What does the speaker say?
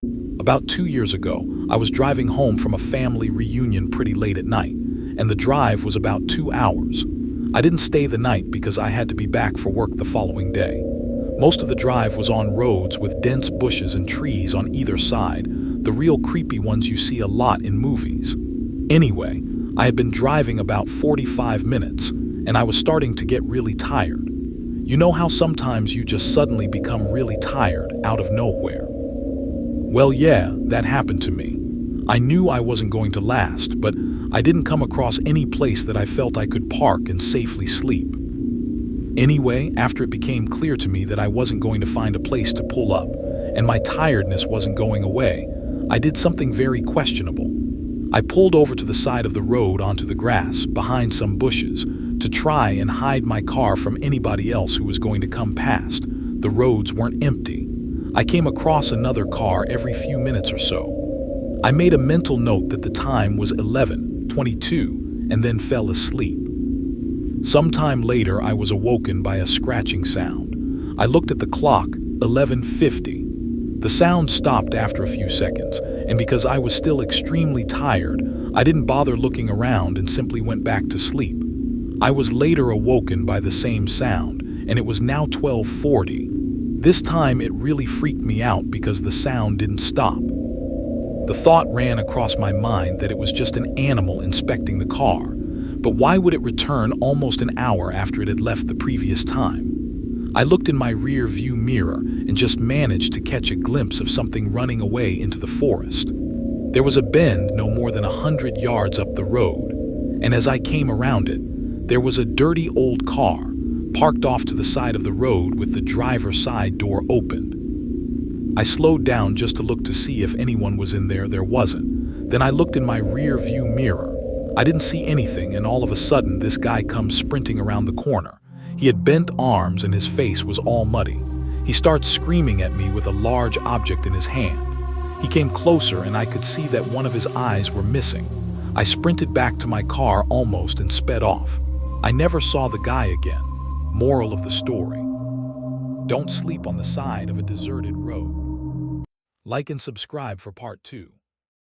About 2 years ago, I was driving home from a family reunion pretty late at night, and the drive was about 2 hours. I didn't stay the night because I had to be back for work the following day. Most of the drive was on roads with dense bushes and trees on either side, the real creepy ones you see a lot in movies. Anyway, I had been driving about 45 minutes, and I was starting to get really tired. You know how sometimes you just suddenly become really tired out of nowhere? Well, yeah, that happened to me. I knew I wasn't going to last, but I didn't come across any place that I felt I could park and safely sleep. Anyway, after it became clear to me that I wasn't going to find a place to pull up, and my tiredness wasn't going away, I did something very questionable. I pulled over to the side of the road onto the grass, behind some bushes, to try and hide my car from anybody else who was going to come past. The roads weren't empty. I came across another car every few minutes or so. I made a mental note that the time was 11:22 and then fell asleep. Sometime later, I was awoken by a scratching sound. I looked at the clock, 11:50. The sound stopped after a few seconds, and because I was still extremely tired, I didn't bother looking around and simply went back to sleep. I was later awoken by the same sound, and it was now 12:40. This time it really freaked me out because the sound didn't stop. The thought ran across my mind that it was just an animal inspecting the car, but why would it return almost an hour after it had left the previous time? I looked in my rear view mirror and just managed to catch a glimpse of something running away into the forest. There was a bend no more than 100 yards up the road, and as I came around it, there was a dirty old car parked off to the side of the road with the driver's side door opened. I slowed down just to look to see if anyone was in there. There wasn't. Then I looked in my rear view mirror. I didn't see anything, and all of a sudden this guy comes sprinting around the corner. He had bent arms and his face was all muddy. He starts screaming at me with a large object in his hand. He came closer and I could see that one of his eyes were missing. I sprinted back to my car almost and sped off. I never saw the guy again. Moral of the story: don't sleep on the side of a deserted road. Like and subscribe for part 2.